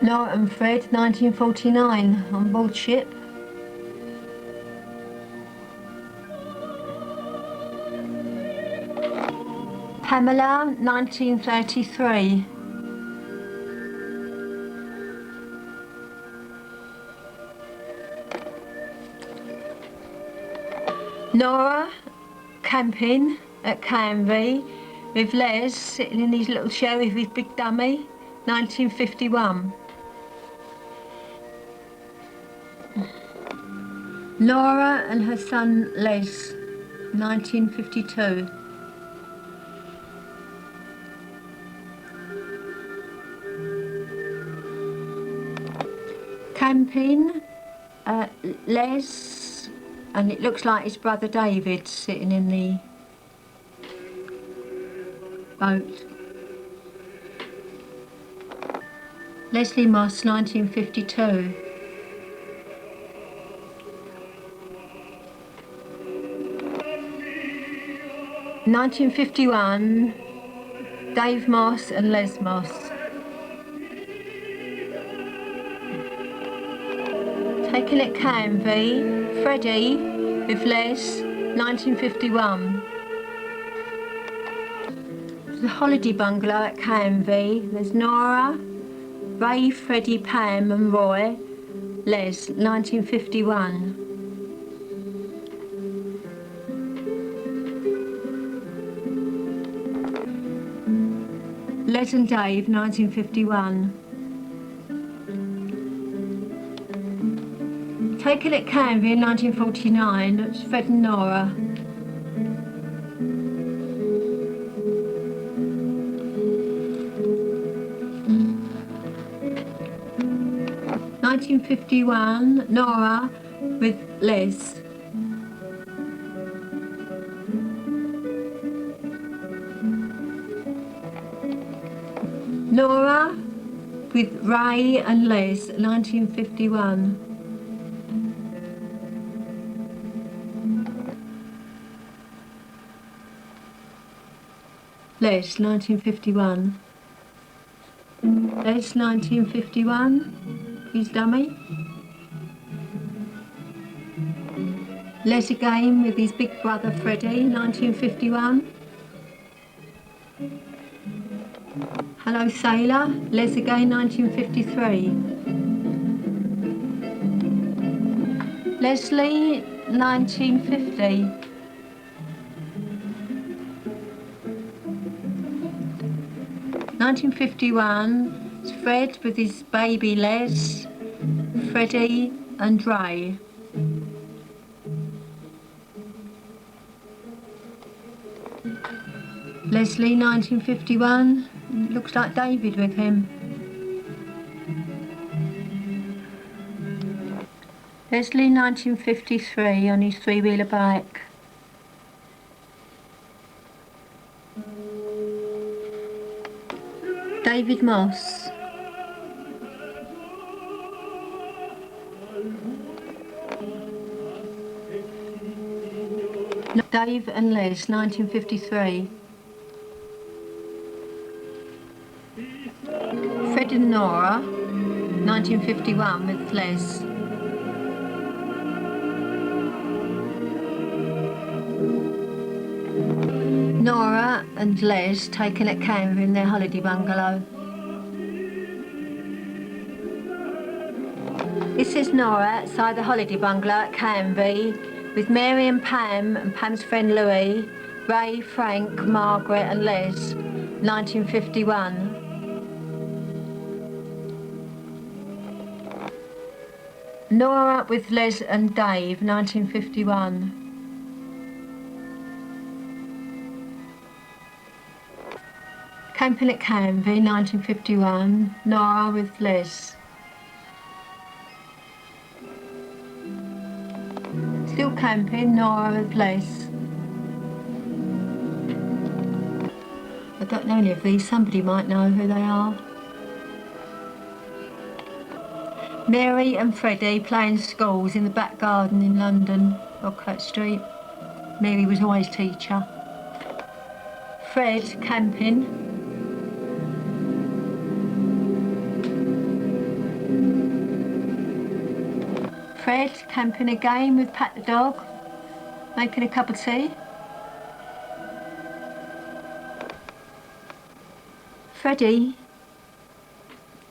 Nora and Fred, 1949, on board ship. Pamela, 1933. Nora, camping at Canvey with Les sitting in his little chair with his big dummy, 1951. Nora and her son Les, 1952. Camping, Les, and it looks like his brother David sitting in the boat. Leslie Moss, 1952. In 1951, Dave Moss and Les Moss. Taken at Canvey, Freddie with Les, 1951. The holiday bungalow at Canvey. There's Nora, Ray, Freddie, Pam and Roy, Les, 1951. Les and Dave, 1951. Taken at Canvey in 1949, that's Fred and Nora. (1951) Nora with Les. Nora with Ray and Les, 1951. Les, 1951. Les, 1951, his dummy. Les again with his big brother Freddie, 1951. Hello Sailor, Les again, 1953. Leslie, 1950. (1951) it's Fred with his baby Les, Freddie and Ray. Leslie, 1951, looks like David with him. Leslie, 1953, on his three-wheeler bike. David Moss. Dave and Les, 1953. Fred and Nora, 1951 with Les. Nora and Les taken at Canvey in their holiday bungalow. This is Nora outside the holiday bungalow at Canvey with Mary and Pam's friend Louis, Ray, Frank, Margaret and Les, 1951. Nora with Les and Dave, 1951. Camping at Canvey, 1951, Nora with Les. Still camping, Nora with Les. I don't know any of these, somebody might know who they are. Mary and Freddie playing schools in the back garden in London, Rockcote Street. Mary was always teacher. Fred camping. Fred camping again with Pat the dog, making a cup of tea. Freddie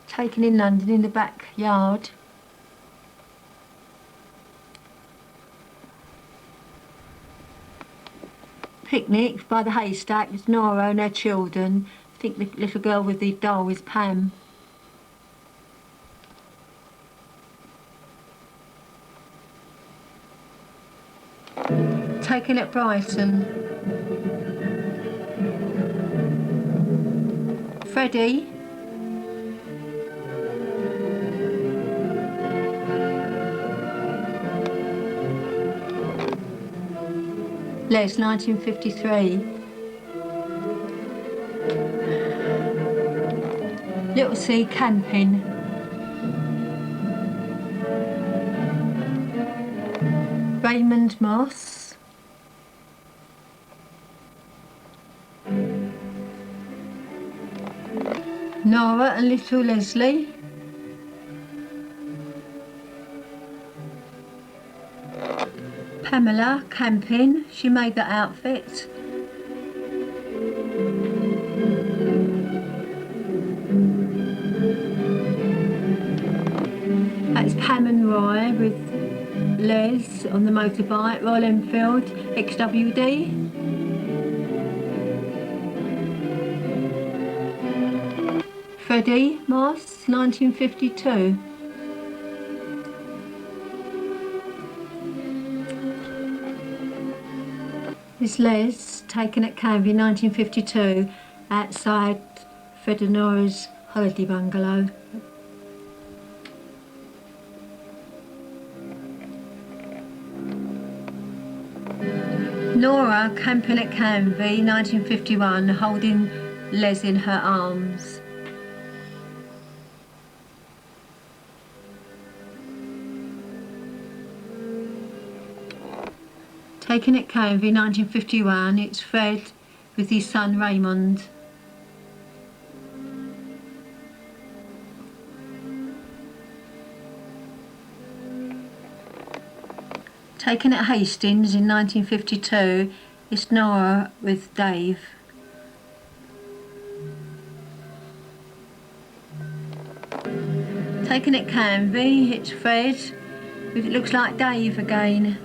taken in London in the backyard. Picnic by the haystack with Nora and her children. I think the little girl with the doll is Pam. Taken at Brighton. Freddie. Les, 1953. Little C camping. Raymond Moss. Nora and little Leslie. Pamela camping, she made that outfit. That's Pam and Roy with Les on the motorbike, Royal Enfield XWD. Freddie Moss, 1952. This Les, taken at Canvey, 1952, outside Fred and Nora's holiday bungalow. Nora camping at Canvey, 1951, holding Les in her arms. Taken at Canvey, 1951, it's Fred with his son Raymond. Taken at Hastings in 1952, it's Nora with Dave. Taken at Canvey, it's Fred with it looks like Dave again.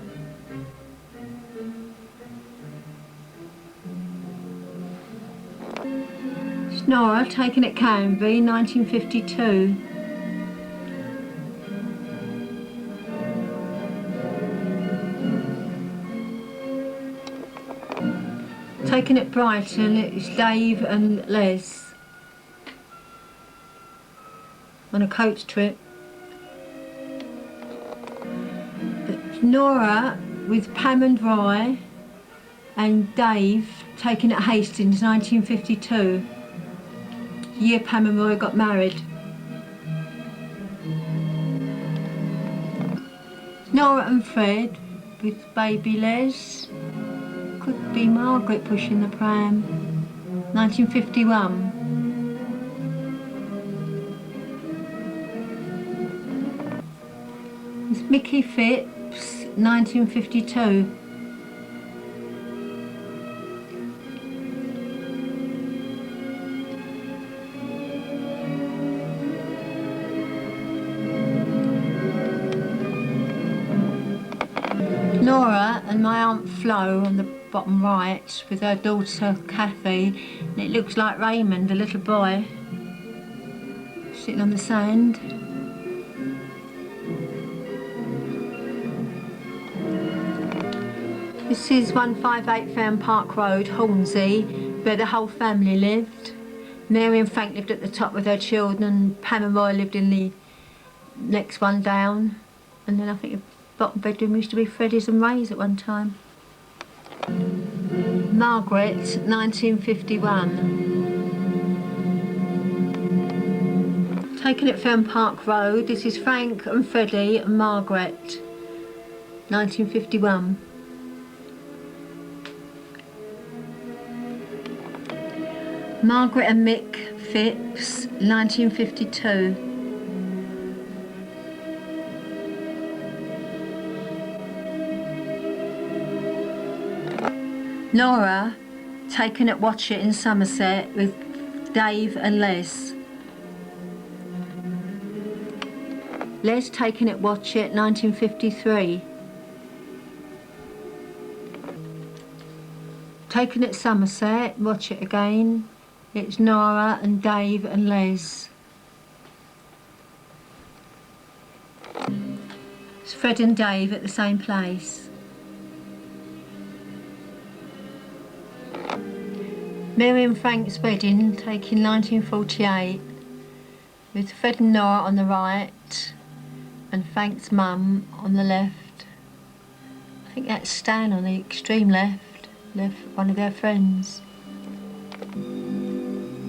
Nora, taken at Canvey, 1952. Taken at Brighton, it's Dave and Les on a coach trip. Nora with Pam and Roy and Dave, taken at Hastings, 1952. Year Pam and Roy got married. Nora and Fred with baby Les. Could be Margaret pushing the pram. 1951. It's Mickey Phipps, 1952. Nora and my Aunt Flo on the bottom right with her daughter Kathy, and it looks like Raymond, the little boy, sitting on the sand. This is 158 Fairham Park Road, Hornsey, where the whole family lived. Mary and Frank lived at the top with her children, and Pam and Roy lived in the next one down, and then I think the bottom bedroom used to be Freddie's and Ray's at one time. Margaret, 1951. Taken at Fairham Park Road, this is Frank and Freddie and Margaret, 1951. Margaret and Mick Phipps, 1952. Nora, taken at Watchet in Somerset with Dave and Les. Les taken at Watchet 1953. Taken at Somerset, watch it again. It's Nora and Dave and Les. It's Fred and Dave at the same place. Mary and Frank's wedding, taken 1948, with Fred and Nora on the right and Frank's mum on the left. I think that's Stan on the extreme left, one of their friends.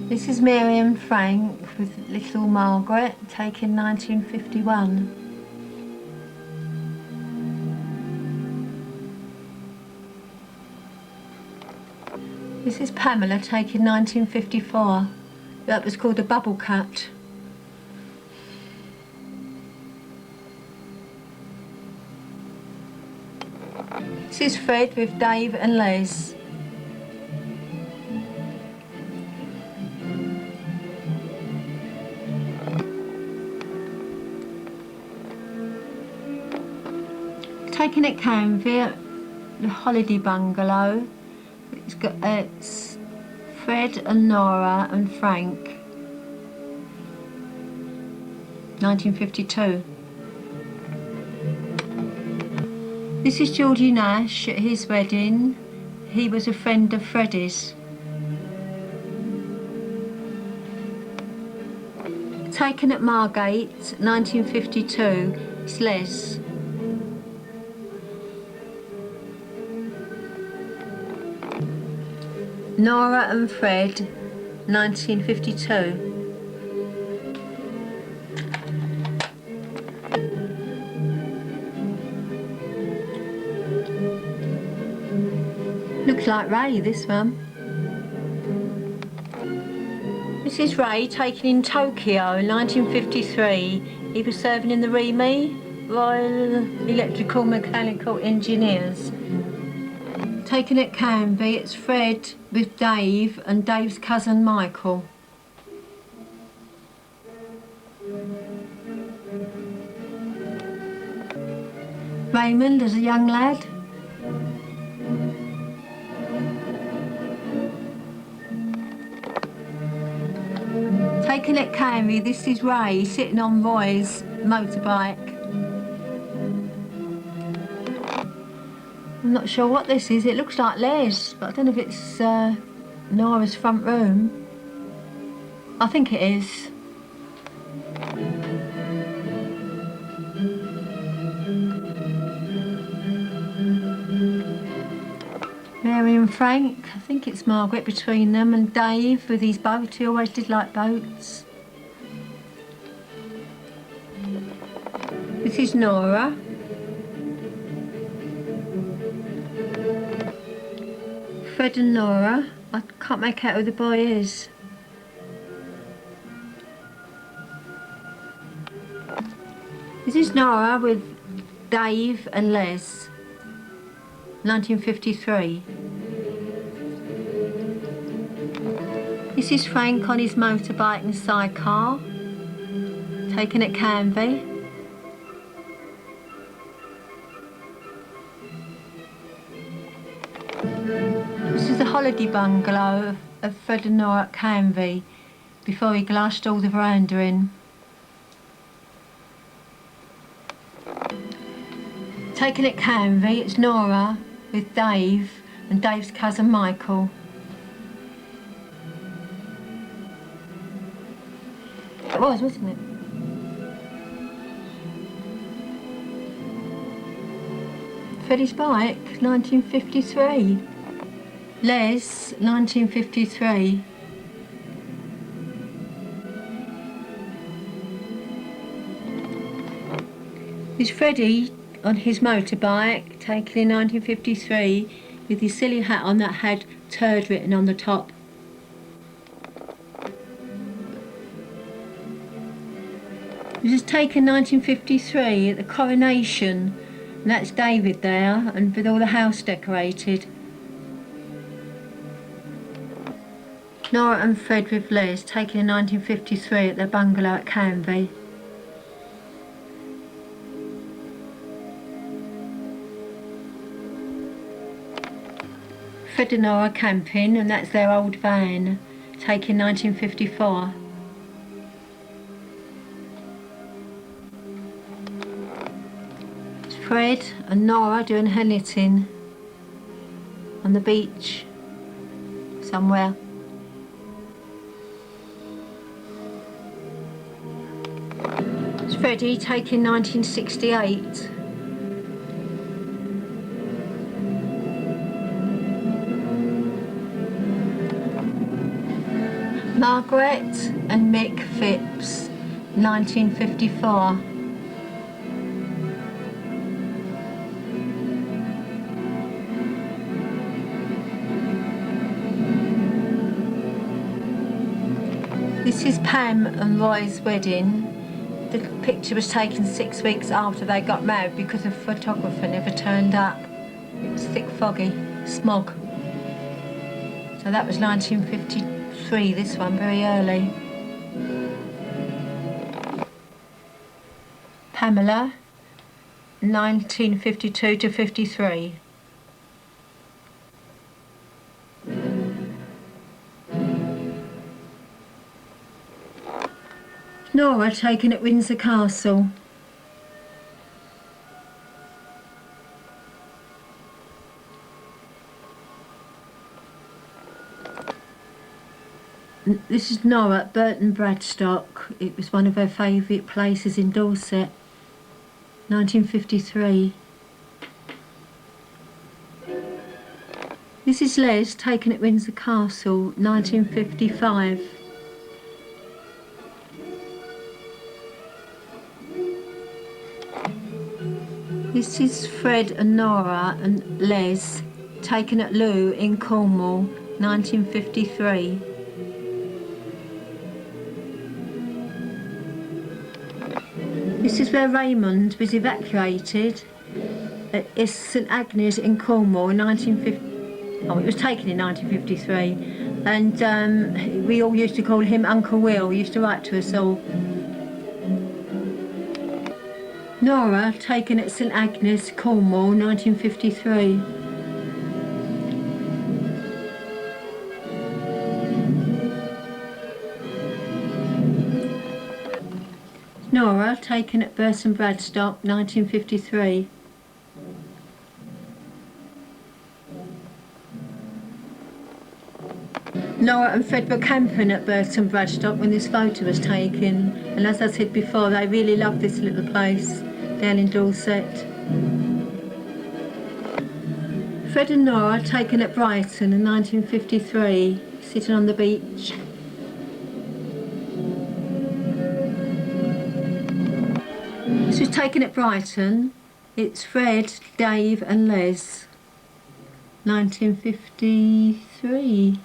This is Mary and Frank with little Margaret, taken 1951. This is Pamela, taken 1954. That was called a bubble cut. This is Fred with Dave and Les. Taken at Canvey, the holiday bungalow. It's Fred and Nora and Frank, 1952. This is Georgie Nash at his wedding. He was a friend of Freddie's. Taken at Margate, 1952. It's Les. Nora and Fred, 1952. Looks like Ray, this one. This is Ray, taken in Tokyo in 1953. He was serving in the REME, Royal Electrical Mechanical Engineers. Taken at Canvey, it's Fred with Dave and Dave's cousin Michael. Raymond as a young lad. Taken at Canvey, this is Ray sitting on Roy's motorbike. I'm not sure what this is. It looks like Les, but I don't know if it's Nora's front room. I think it is. Mary and Frank, I think it's Margaret between them, and Dave with his boat. He always did like boats. This is Nora. Fred and Nora. I can't make out who the boy is. This is Nora with Dave and Les, 1953. This is Frank on his motorbike and sidecar, taken at Canvey. This is the holiday bungalow of Fred and Nora at Canvey before he glassed all the veranda in. Taken at Canvey, it's Nora with Dave and Dave's cousin Michael. It was, wasn't it? Freddie's bike, 1953. Les, 1953. There's Freddie on his motorbike, taken in 1953, with his silly hat on that had turd written on the top. This was taken 1953 at the coronation, and that's David there, and with all the house decorated. Nora and Fred with Les, taken in 1953 at their bungalow at Canby. Fred and Nora camping, and that's their old van, taken in 1954. It's Fred and Nora doing her knitting on the beach somewhere. It's Freddie, taken 1968. Margaret and Mick Phipps, 1954. This is Pam and Roy's wedding. The picture was taken 6 weeks after they got married because the photographer never turned up. It was thick, foggy, smog. So that was 1953, this one, very early. Pamela, 1952 to 53. Nora, taken at Windsor Castle. This is Nora at Burton Bradstock. It was one of her favourite places in Dorset. 1953. This is Les, taken at Windsor Castle, 1955. This is Fred and Nora and Les, taken at Loo in Cornwall, 1953. This is where Raymond was evacuated at St Agnes in Cornwall in 1950. Oh, it was taken in 1953, and we all used to call him Uncle Will. He used to write to us all. Nora, taken at St Agnes, Cornwall, 1953. Nora, taken at Burton Bradstock, 1953. Nora and Fred were camping at Burton Bradstock when this photo was taken, and as I said before, they really loved this little place down in Dorset. Fred and Nora, taken at Brighton in 1953, sitting on the beach. This was taken at Brighton. It's Fred, Dave and Les, 1953.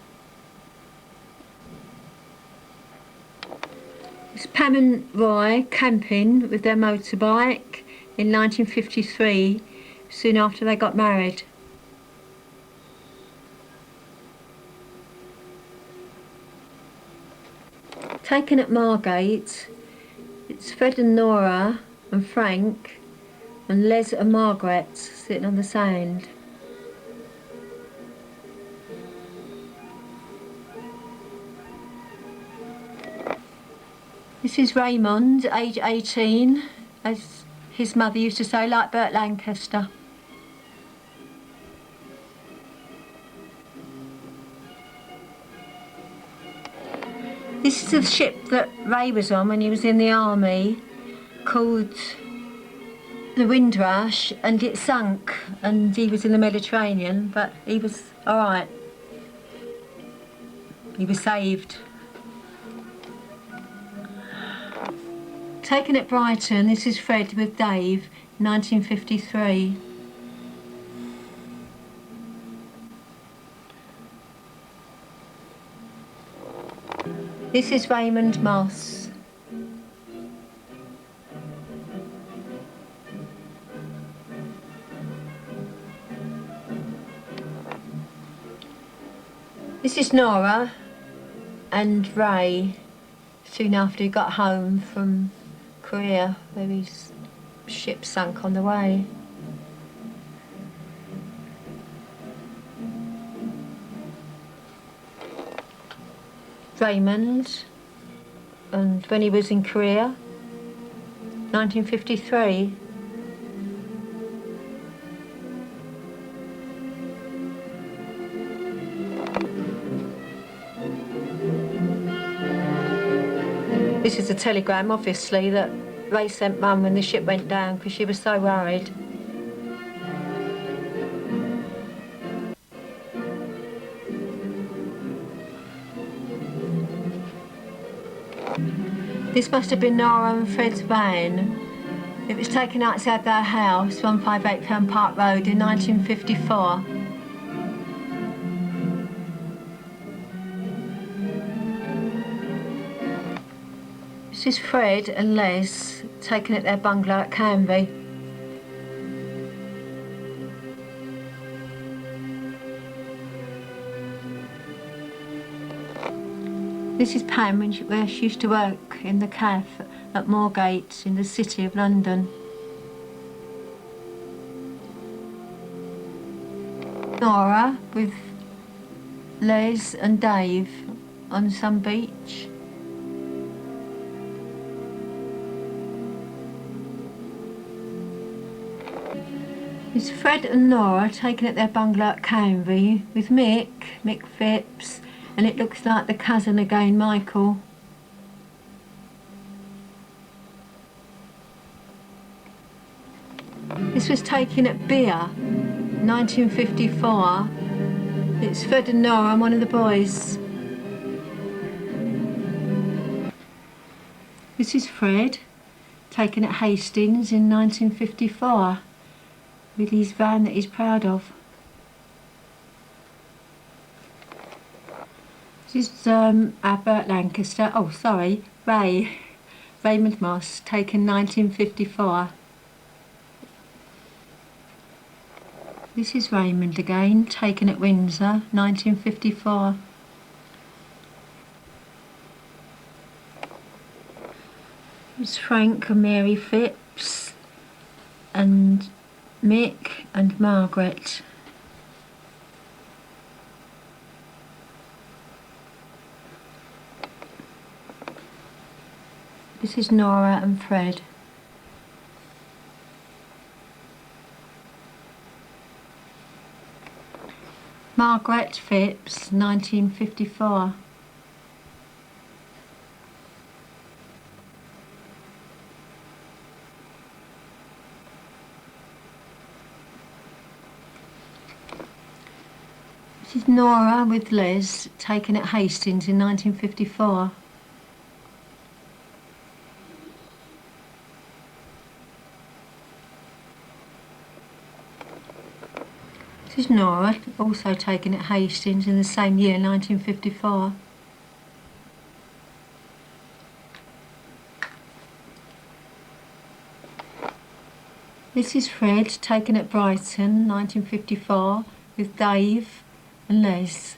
It's Pam and Roy camping with their motorbike in 1953, soon after they got married. Taken at Margate, it's Fred and Nora and Frank and Les and Margaret sitting on the sand. This is Raymond, age 18, as his mother used to say, like Burt Lancaster. This is the ship that Ray was on when he was in the army, called the Windrush, and it sunk, and he was in the Mediterranean, but he was alright. He was saved. Taken at Brighton, this is Fred with Dave, 1953. This is Raymond Moss. This is Nora and Ray soon after he got home from Korea, where his ship sunk on the way. Raymond, and when he was in Korea, 1953. This is a telegram, obviously, that Ray sent Mum when the ship went down because she was so worried. This must have been Nora and Fred's van. It was taken outside their house, 158 Fern Park Road, in 1954. This is Fred and Les, taken at their bungalow at Canby. This is Pam where she used to work in the cafe at Moorgate in the City of London. Nora with Les and Dave on some beach. It's Fred and Nora taken at their bungalow at Canby with Mick Phipps, and it looks like the cousin again, Michael. This was taken at Beer, 1954. It's Fred and Nora and one of the boys. This is Fred, taken at Hastings in 1954, with his van that he's proud of. This is Albert Lancaster, Raymond Moss, taken 1954. This is Raymond again, taken at Windsor, 1954. It's Frank and Mary Phipps, and Mick and Margaret. This is Nora and Fred. Margaret Phipps, 1954. This is Nora with Les, taken at Hastings in 1954. This is Nora, also taken at Hastings in the same year, 1954. This is Fred, taken at Brighton, 1954, with Dave and Les.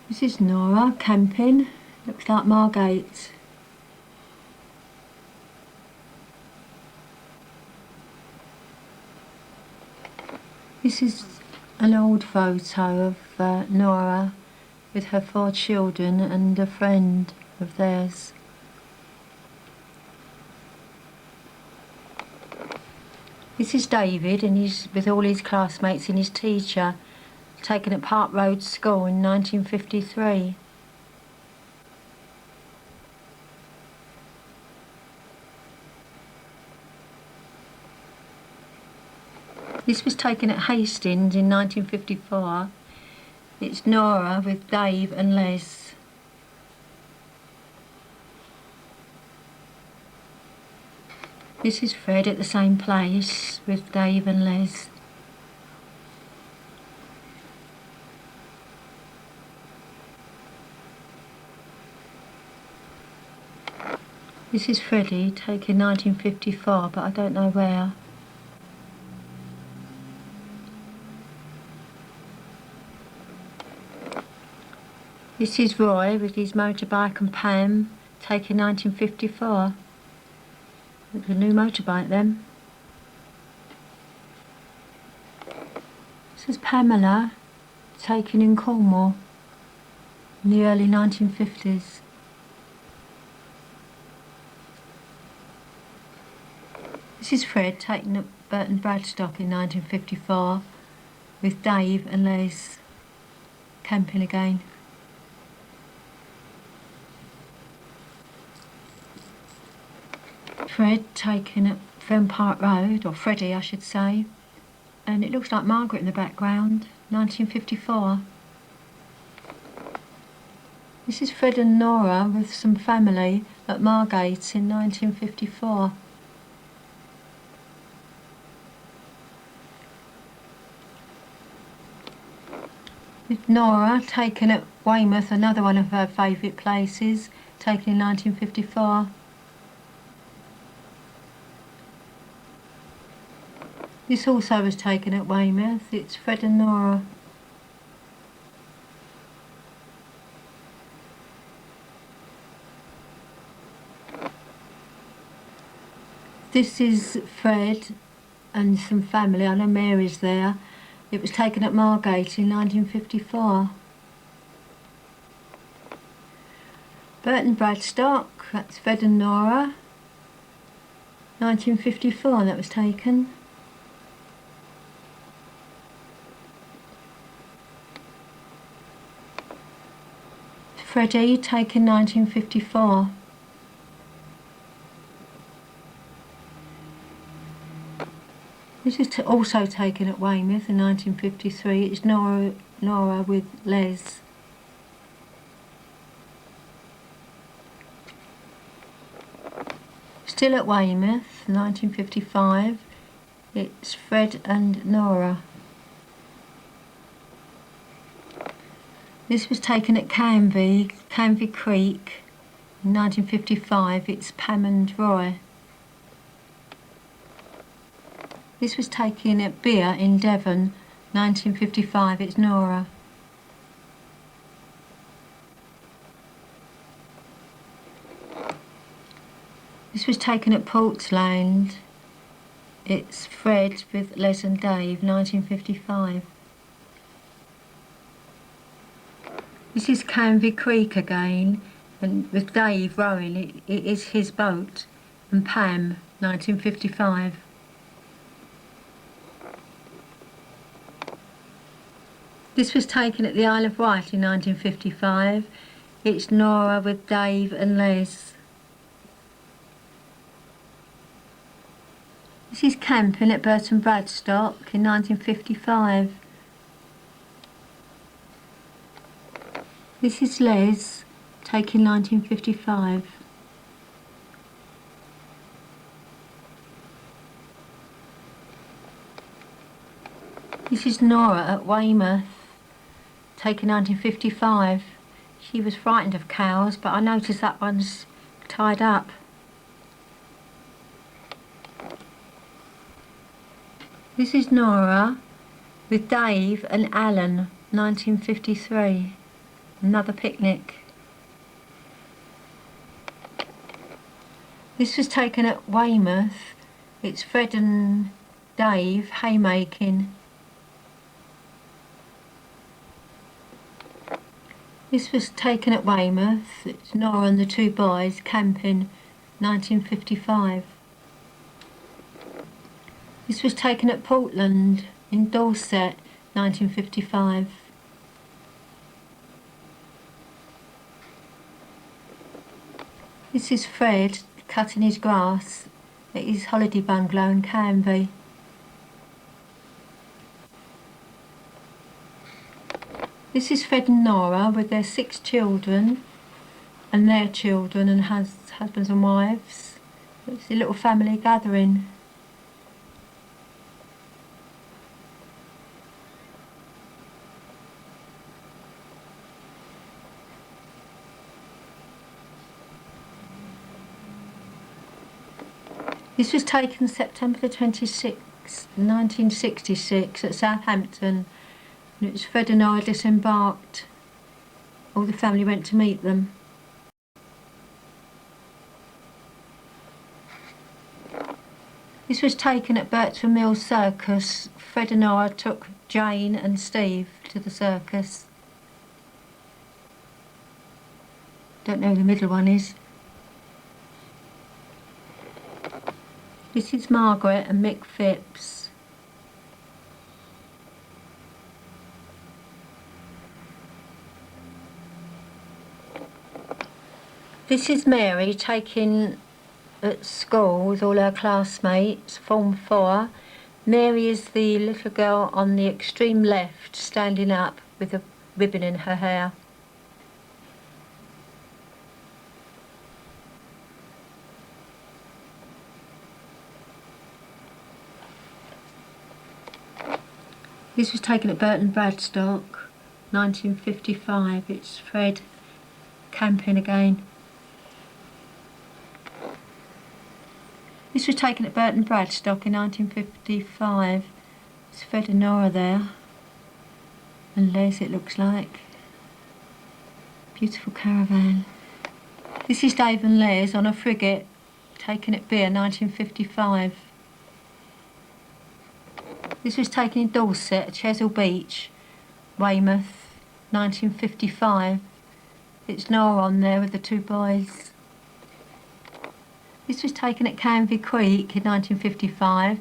This is Nora, camping, looks like Margate. This is an old photo of Nora with her 4 children and a friend of theirs. This is David, and he's with all his classmates and his teacher, taken at Park Road School in 1953. This was taken at Hastings in 1954. It's Nora with Dave and Les. This is Fred at the same place with Dave and Les. This is Freddie, taken 1954, but I don't know where. This is Roy with his motorbike and Pam, taken 1954. It's a new motorbike then. This is Pamela, taken in Cornwall in the early 1950s. This is Fred, taken at Burton Bradstock in 1954 with Dave and Les camping again. Fred taken at Fen Park Road, or Freddie I should say, and it looks like Margaret in the background, 1954. This is Fred and Nora with some family at Margate in 1954. With Nora taken at Weymouth, another one of her favourite places, taken in 1954. This also was taken at Weymouth. It's Fred and Nora. This is Fred and some family. I know Mary's there. It was taken at Margate in 1954. Burton Bradstock, that's Fred and Nora. 1954 that was taken. Freddie, taken 1954. This is also taken at Weymouth in 1953. It's Nora with Les. Still at Weymouth, 1955. It's Fred and Nora. This was taken at Canvey Creek in 1955. It's Pam and Roy. This was taken at Beer in Devon, 1955. It's Nora. This was taken at Portsland. It's Fred with Les and Dave, 1955. This is Canvey Creek again, and with Dave rowing. It is his boat, and Pam, 1955. This was taken at the Isle of Wight in 1955. It's Nora with Dave and Les. This is camping at Burton Bradstock in 1955. This is Les, taken 1955. This is Nora at Weymouth, taken 1955. She was frightened of cows, but I noticed that one's tied up. This is Nora with Dave and Alan, 1953. Another picnic. This was taken at Weymouth. It's Fred and Dave haymaking. This was taken at Weymouth. It's Nora and the two boys camping, 1955. This was taken at Portland in Dorset, 1955. This is Fred cutting his grass at his holiday bungalow in Canvey. This is Fred and Nora with their 6 children and their children and husbands and wives. It's a little family gathering. This was taken September the 26th, 1966 at Southampton, and it was Fred and Nora disembarked. All the family went to meet them. This was taken at Pt2 circus. Fred and Nora took Jane and Steve to the circus. Don't know who the middle one is. This is Margaret and Mick Phipps. This is Mary taken at school with all her classmates, Form 4. Mary is the little girl on the extreme left, standing up with a ribbon in her hair. This was taken at Burton Bradstock, 1955. It's Fred camping again. This was taken at Burton Bradstock in 1955. It's Fred and Nora there. And Les, it looks like. Beautiful caravan. This is Dave and Les on a frigate, taken at Beer, 1955. This was taken in Dorset at Chesil Beach, Weymouth, 1955. It's Nora on there with the two boys. This was taken at Canvey Creek in 1955,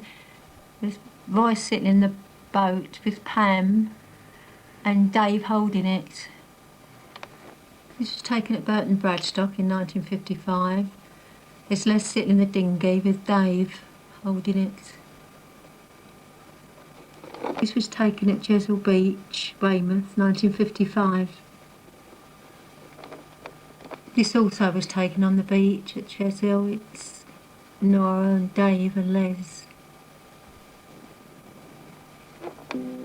with Roy sitting in the boat with Pam and Dave holding it. This was taken at Burton Bradstock in 1955. There's Les sitting in the dinghy with Dave holding it. This was taken at Chesil Beach, Weymouth, 1955. This also was taken on the beach at Chesil. It's Nora and Dave and Les.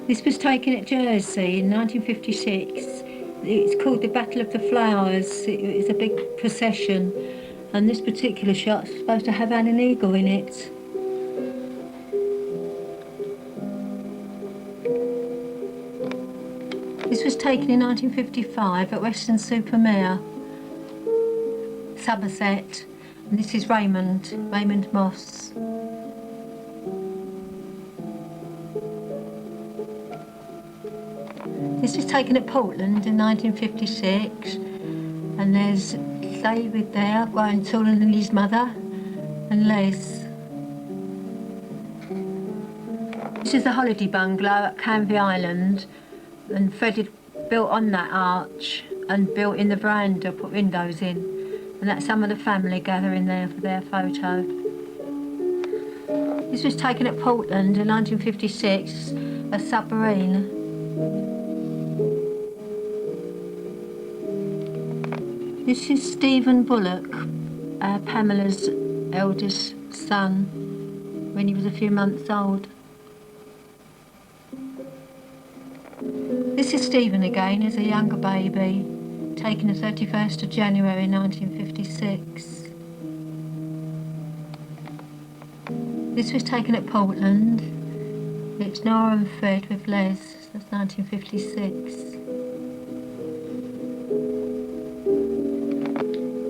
This was taken at Jersey in 1956. It's called the Battle of the Flowers. It was a big procession, and this particular shot's supposed to have Anne and Eagle in it. This was taken in 1955 at Weston-super-Mare, Somerset, and this is Raymond Moss. This was taken at Portland in 1956, and there's David there, growing taller than his mother, and Les. This is the holiday bungalow at Canvey Island, and Fred had built on that arch and built in the veranda, put windows in, and that's some of the family gathering there for their photo. This was taken at Portland in 1956, a submarine. This is Stephen Bullock, Pamela's eldest son, when he was a few months old. This is Stephen again as a younger baby, taken the 31st of January 1956. This was taken at Portland. It's Nora and Fred with Les, that's 1956.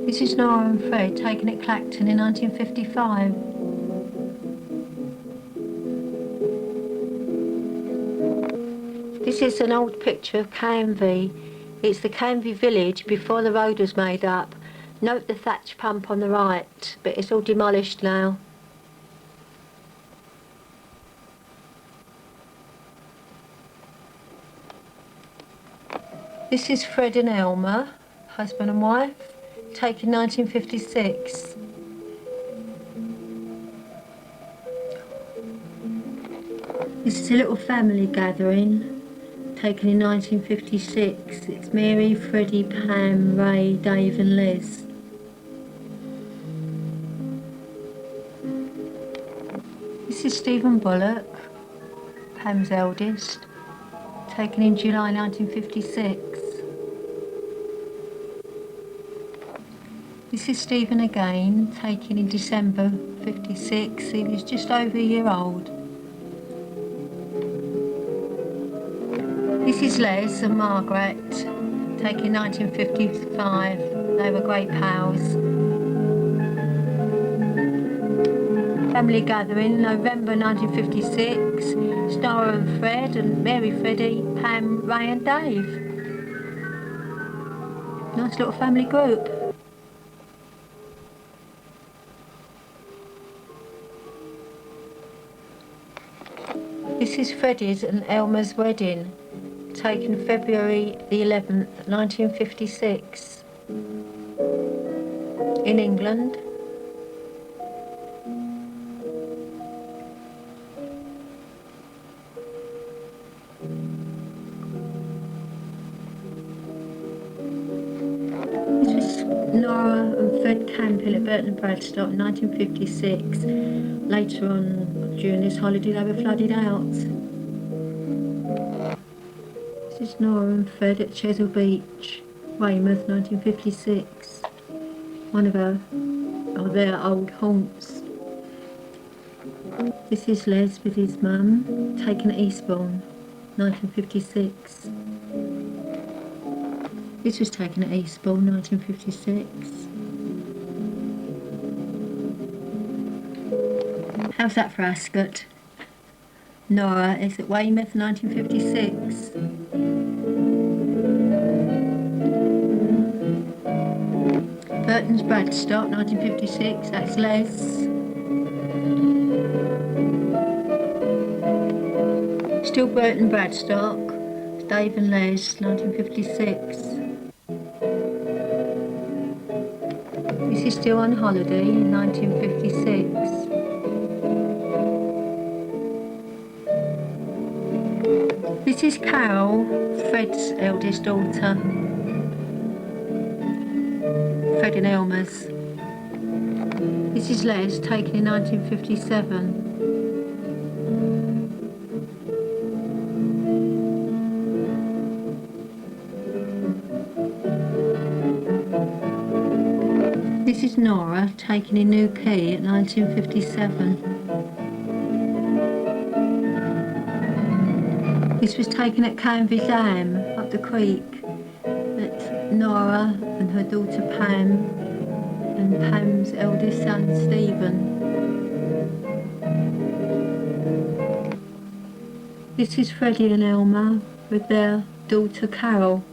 This is Nora and Fred taken at Clacton in 1955. This is an old picture of Canvey. It's the Canvey village before the road was made up. Note the thatch pump on the right, but it's all demolished now. This is Fred and Elma, husband and wife, taken 1956. This is a little family gathering, taken in 1956. It's Mary, Freddie, Pam, Ray, Dave and Les. This is Stephen Bullock, Pam's eldest, taken in July 1956. This is Stephen again, taken in December 56. He was just over a year old. This is Les and Margaret, taken in 1955. They were great pals. Family gathering, November 1956. Nora and Fred and Mary, Freddie, Pam, Ray and Dave. Nice little family group. This is Freddie's and Elmer's wedding, taken February the 11th, 1956, in England. This was Nora and Fred camping at Burton Bradstock in 1956. Later on, during this holiday, they were flooded out. This is Nora and Fred at Chesil Beach, Weymouth, 1956. One of their old haunts. This is Les with his mum, taken at Eastbourne, 1956. This was taken at Eastbourne, 1956. How's that for Ascot? Nora is at Weymouth, 1956. Burton's Bradstock, 1956, that's Les. Still Burton Bradstock, Dave and Les, 1956. This is still on holiday in 1956. This is Carol, Fred's eldest daughter. Fred and Elmer's. This is Les, taken in 1957. This is Nora, taken in New Quay at 1957. This was taken at Canvey Dam, up the creek. That's Nora and her daughter Pam, and Pam's eldest son Stephen. This is Freddie and Elmer with their daughter Carol.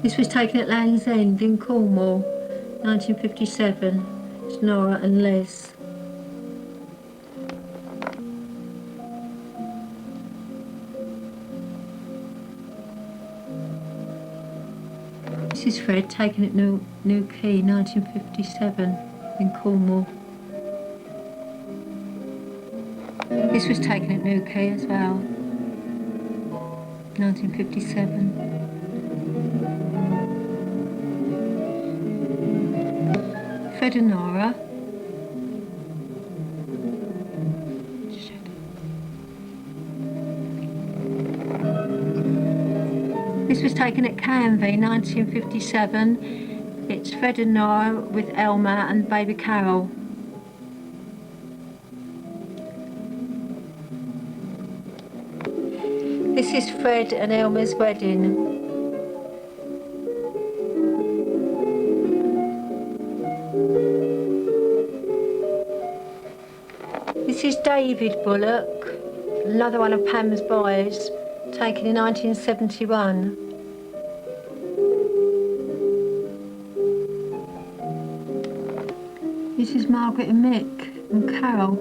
This was taken at Land's End in Cornwall, 1957. It's Nora and Les. This is Fred, taken at New Quay, 1957, in Cornwall. This was taken at New Quay as well, 1957. Fred and Nora. This was taken at Canvey, 1957. It's Fred and Nora with Elmer and baby Carol. This is Fred and Elmer's wedding. This is David Bullock, another one of Pam's boys, taken in 1971. This is Margaret and Mick and Carol.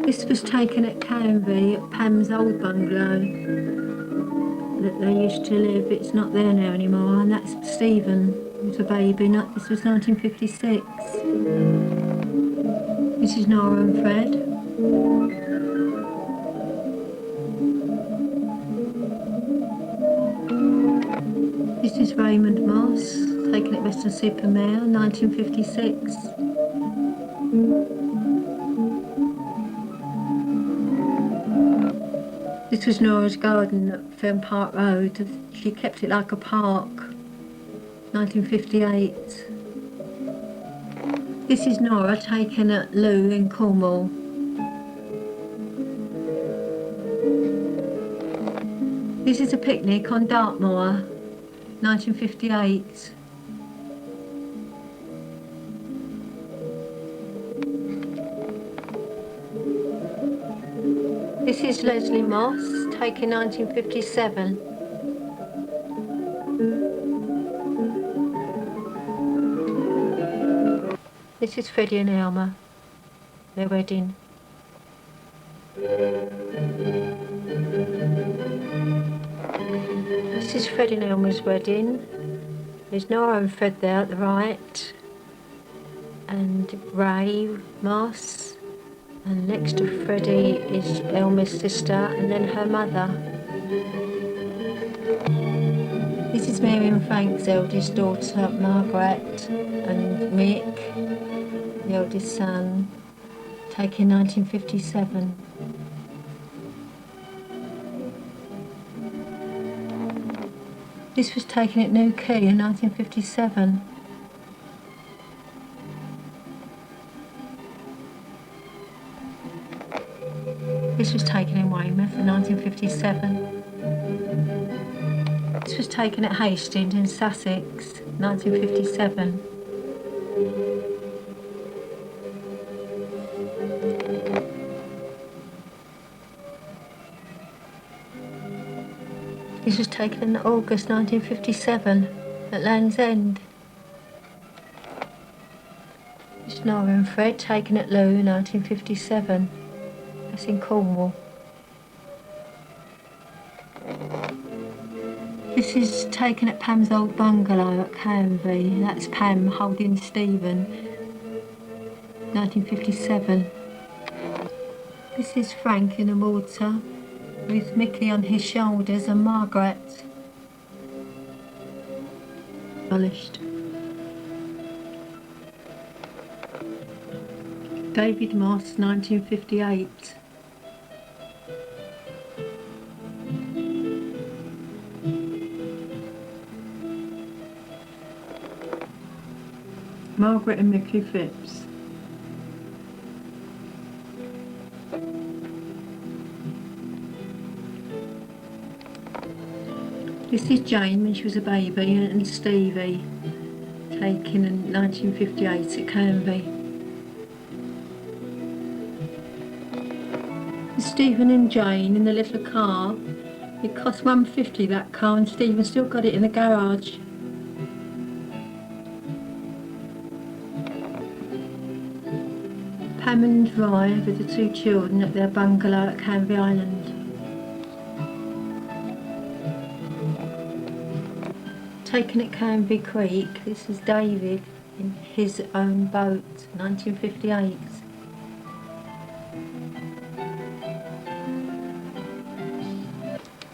This was taken at Canvey, at Pam's old bungalow that they used to live. It's not there now anymore, and that's Stephen. Was a baby. This was 1956. This is Nora and Fred. This is Raymond Moss, taken at Weston-super-Mare, 1956. This was Nora's garden at Fern Park Road. She kept it like a park. 1958. This is Nora taken at Loo in Cornwall. This is a picnic on Dartmoor, 1958. This is Leslie Moss, taken 1957. This is Freddie and Elmer, their wedding. This is Freddie and Elmer's wedding. There's Nora and Fred there at the right, and Ray Moss. And next to Freddie is Elmer's sister and then her mother. This is Mary and Frank's eldest daughter, Margaret, and Mick, the eldest son, taken 1957. This was taken at New Quay in 1957. This was taken in Weymouth in 1957. This was taken at Hastings in Sussex, 1957. This was taken in August 1957 at Land's End. This is Nora and Fred taken at Loo, 1957. That's in Cornwall. This is taken at Pam's old bungalow at Canby. That's Pam holding Stephen, 1957. This is Frank in the water with Mickey on his shoulders and Margaret. Polished. David Moss, 1958. Margaret and Mickey Phipps. This is Jane when she was a baby, and Stevie, taken in 1958 at Canby. Stephen and Jane in the little car. It cost £150, that car, and Stephen still got it in the garage. Pam and Rye with the two children at their bungalow at Canby Island. Taken at Canby Creek, this is David in his own boat, 1958.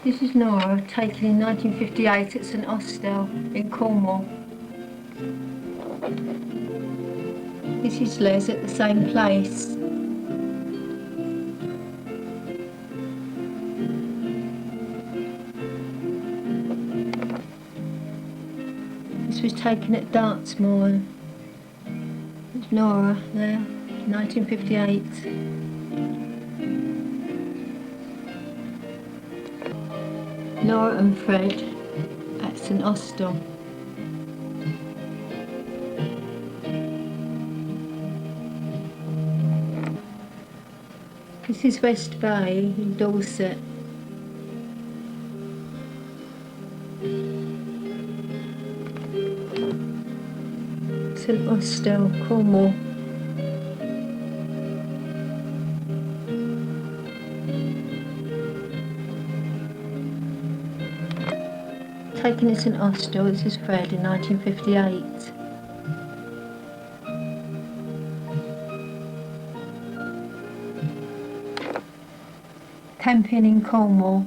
This is Nora, taken in 1958 at St Austell in Cornwall. This is Les at the same place. This was taken at Dartmoor. There's Nora there, 1958. Nora and Fred at St Austell. This is West Bay in Dorset. St Austell, Cornwall. Taken at St Austell, this is Fred in 1958. Camping in Cornwall.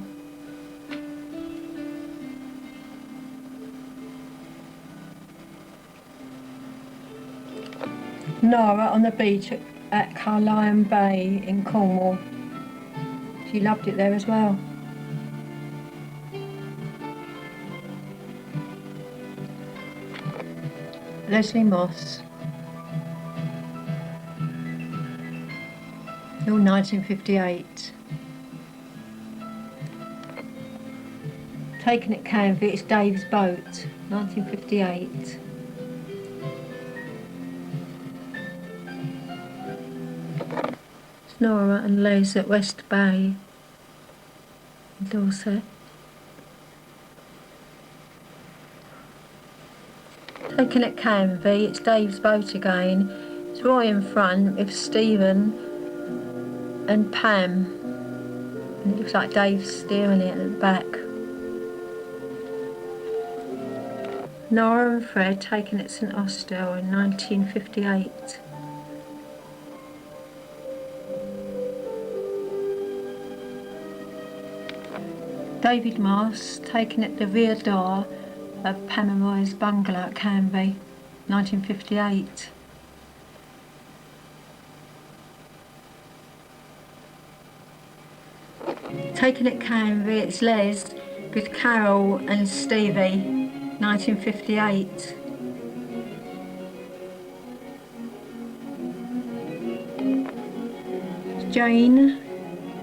Nora on the beach at Carlisle Bay in Cornwall. She loved it there as well. Leslie Moss. All 1958. Taken at Canvey, it's Dave's boat, 1958. It's Nora and Les at West Bay, in Dorset. Taken at Canvey, it's Dave's boat again. It's Roy in front with Stephen and Pam. And it looks like Dave's steering it at the back. Nora and Fred taken at St Austell in 1958. David Moss taken at the rear door of Pam and Roy's bungalow at Canvey, 1958. Taken at Canvey, it's Les with Carol and Stevie, 1958. Jane,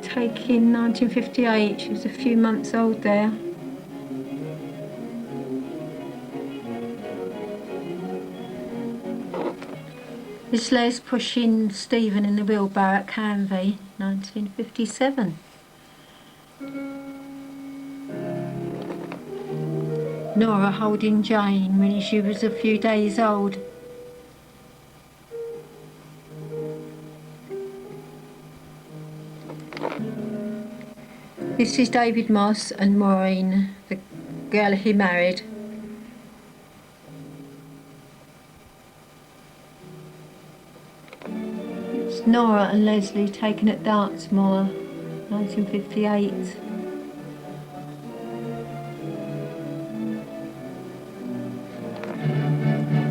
taken 1958, she was a few months old there. This Les pushing Stephen in the wheelbarrow at Canvey, 1957. Nora holding Jane when she was a few days old. This is David Moss and Maureen, the girl he married. It's Nora and Leslie taken at Dartmoor, 1958.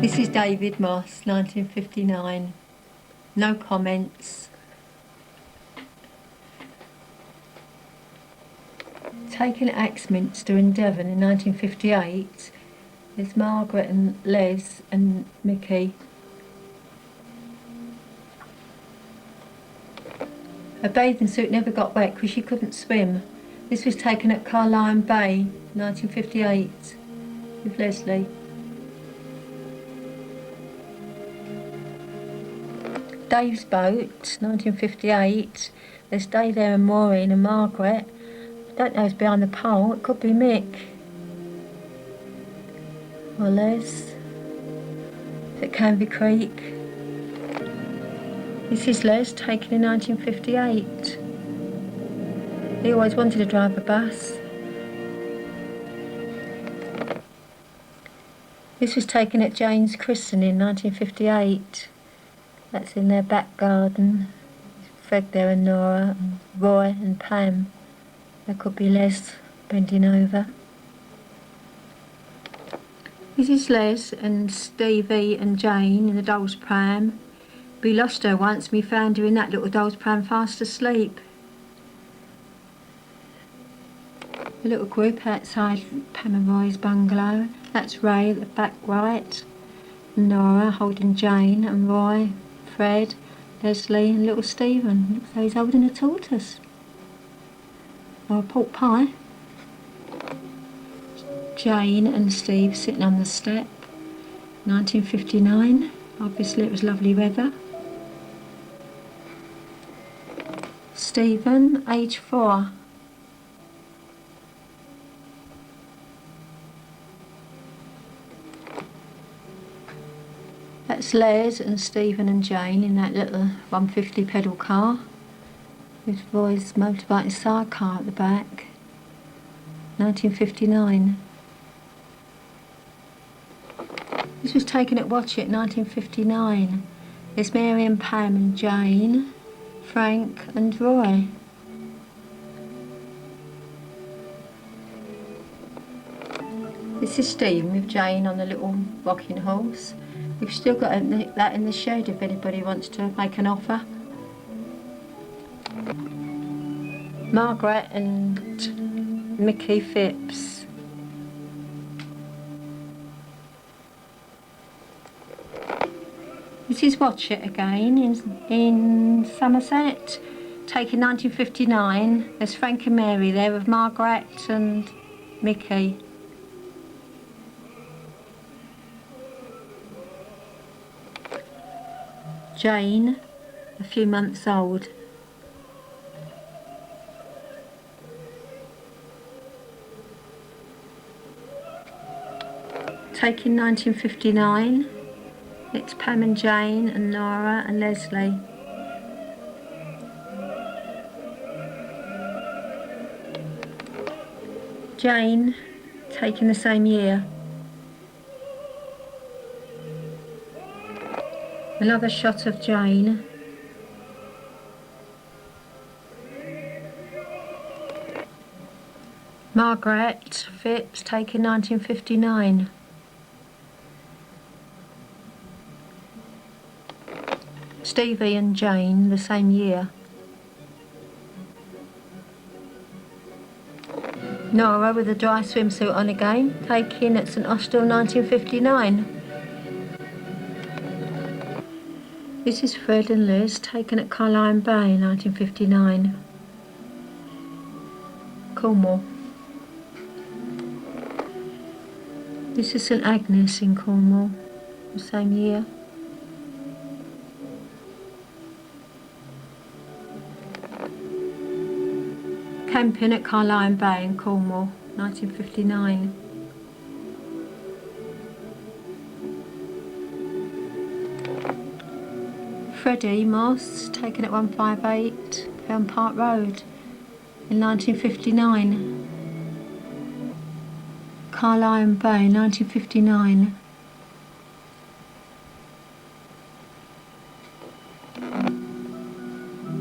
This is David Moss, 1959. No comments. Taken at Axminster in Devon in 1958. There's Margaret and Les and Mickey. Her bathing suit never got wet because she couldn't swim. This was taken at Carlisle Bay, 1958, with Leslie. Dave's boat, 1958. There's Dave there and Maureen and Margaret. I don't know who's behind the pole, it could be Mick. Or Les. At Canvey Creek. This is Les, taken in 1958. He always wanted to drive a bus. This was taken at Jane's christening in 1958. That's in their back garden. Fred there and Nora, and Roy and Pam. There could be Les bending over. This is Les and Stevie and Jane in the doll's pram. We lost her once, we found her in that little doll's pram fast asleep. A little group outside Pam and Roy's bungalow. That's Ray at the back right. Nora holding Jane and Roy, Fred, Leslie and little Stephen. Looks like he's holding a tortoise. Or a pork pie. Jane and Steve sitting on the step. 1959. Obviously it was lovely weather. Stephen, age 4. That's Les and Stephen and Jane in that little 150 pedal car with Roy's motorbike and sidecar at the back. 1959. This was taken at Watchet, 1959. There's Mary and Pam and Jane, Frank and Roy. This is Stephen with Jane on the little rocking horse. We've still got that in the shed if anybody wants to make an offer. Margaret and Mickey Phipps. This is Watchet again in Somerset. taken 1959. There's Frank and Mary there with Margaret and Mickey. Jane, a few months old. Taken 1959. It's Pam and Jane and Nora and Leslie. Jane, taken the same year. Another shot of Jane. Margaret Phipps, taken 1959. Stevie and Jane, the same year. Nora with a dry swimsuit on again, taken at St Austell 1959. This is Fred and Liz, taken at Carlisle Bay 1959. Cornwall. This is St Agnes in Cornwall, the same year. Camping at Carlisle Bay in Cornwall, 1959. Freddie Moss, taken at 158 Fern Park Road in 1959. Carlisle Bay, 1959.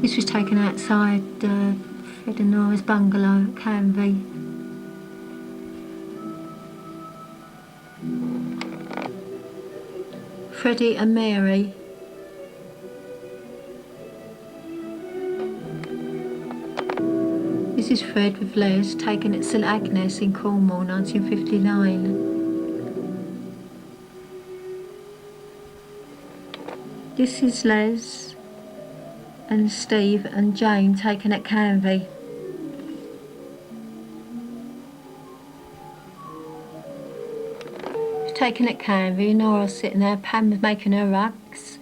This was taken outside Fred and Nora's bungalow at Canvey. Freddie and Mary. This is Fred with Les, taken at St Agnes in Cornwall, 1959. This is Les and Steve and Jane, taken at Canvey. Taken at Canvey, Nora's sitting there, Pam was making her rugs,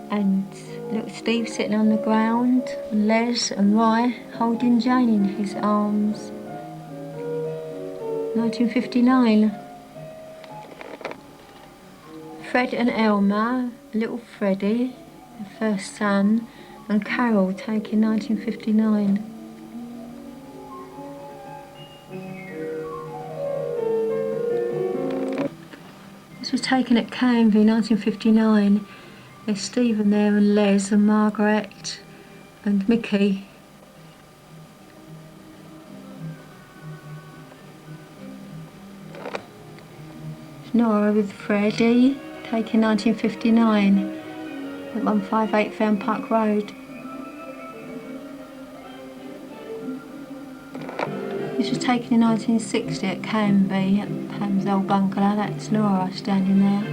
and little Steve sitting on the ground, and Les and Roy holding Jane in his arms. 1959. Fred and Elma, little Freddie, the first son, and Carol, taken 1959. This was taken at Canvey, 1959. There's Stephen there and Les and Margaret and Mickey. Nora with Freddie, taken 1959 at 158 Fern Park Road. This was taken in 1960 at Canby at Pam's old bungalow. That's Nora standing there.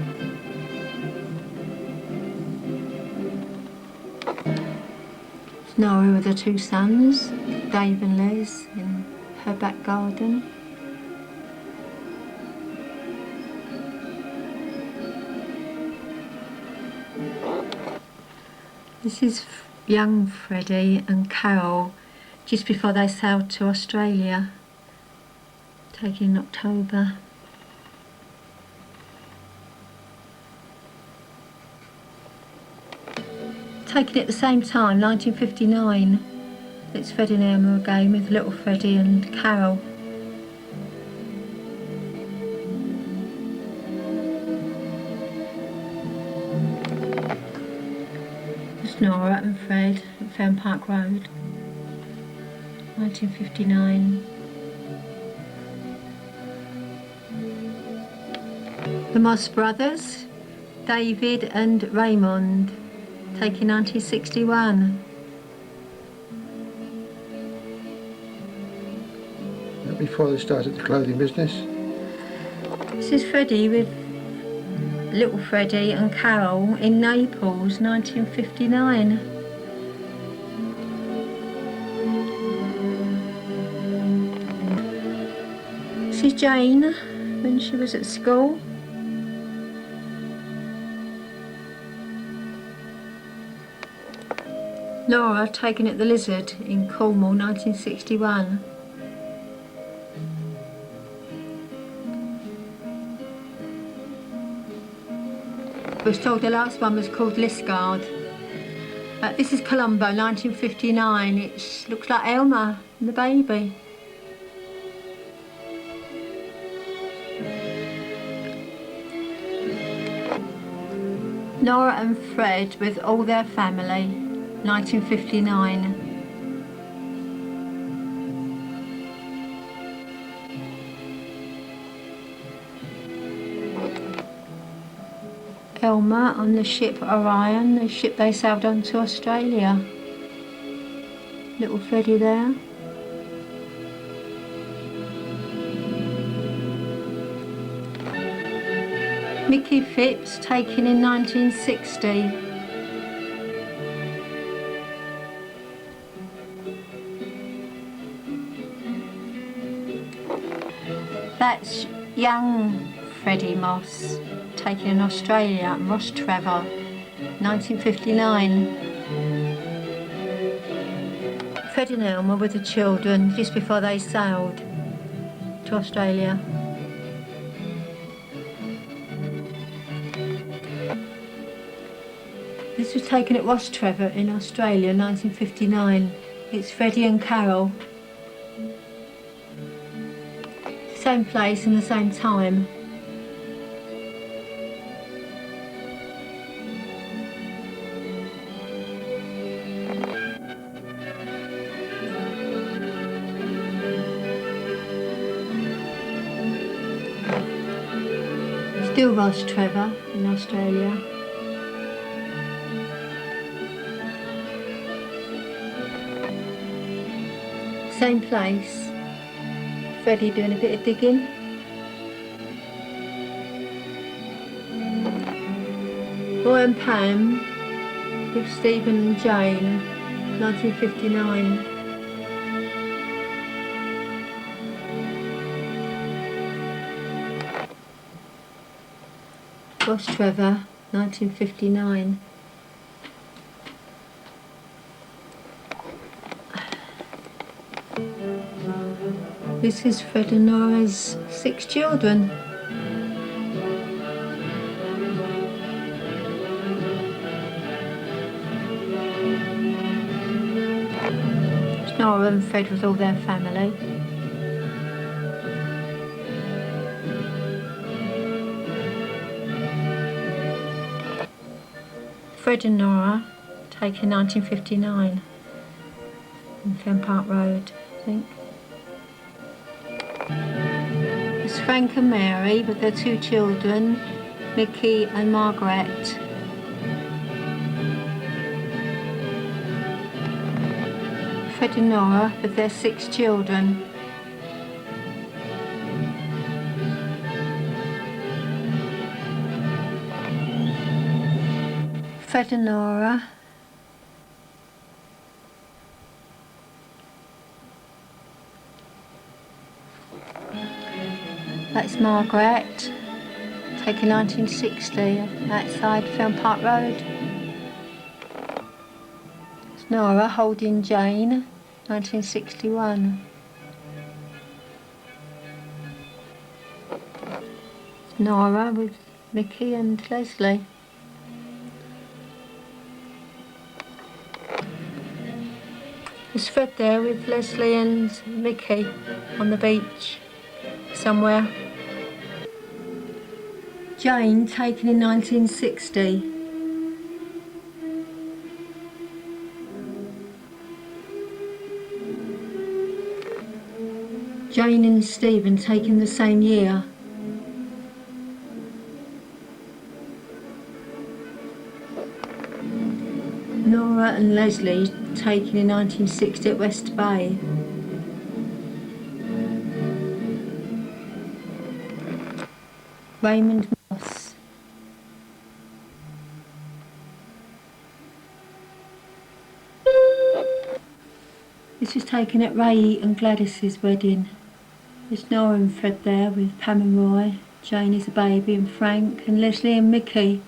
It's Nora with her two sons, Dave and Les, in her back garden. This is young Freddie and Carol just before they sailed to Australia, taken in October. Taken at the same time, 1959. It's Freddie and Elma again with little Freddie and Carol. It's Nora and Fred at Fern Park Road, 1959. The Moss Brothers, David and Raymond, taken 1961. Before they started the clothing business. This is Freddie with little Freddie and Carol in Naples, 1959. Jane when she was at school. Nora taken at the Lizard in Cornwall, 1961. I was told the last one was called Lisgard. This is Colombo, 1959. It looks like Elma and the baby. Nora and Fred with all their family, 1959. Elma on the ship Orion, the ship they sailed on to Australia. Little Freddie there. Mickey Phipps, taken in 1960. That's young Freddie Moss, taken in Australia, Ross Trevor, 1959. Fred and Elma were the children just before they sailed to Australia. This was taken at Ross Trevor in Australia, 1959. It's Freddie and Carol. Same place and the same time. Still Ross Trevor in Australia. Same place. Freddie doing a bit of digging. Roy and Pam with Stephen and Jane, 1959. Ross Trevor, 1959. This is Fred and Nora's 6 children. It's Nora and Fred with all their family. Fred and Nora, taken 1959, in Fen Park Road, I think. It's Frank and Mary with their 2 children, Mickey and Margaret. Fred and Nora with their 6 children. Fred and Nora. That's Margaret, taken 1960, outside Fen Park Road. It's Nora holding Jane, 1961. It's Nora with Mickey and Leslie. There's Fred there with Leslie and Mickey on the beach somewhere. Jane, taken in 1960. Jane and Stephen, taken the same year. Nora and Leslie, taken in 1960 at West Bay. Raymond Moss. This was taken at Ray and Gladys's wedding, There's Nora and Fred there with Pam and Roy. Jane is a baby and Frank and Leslie and Mickey.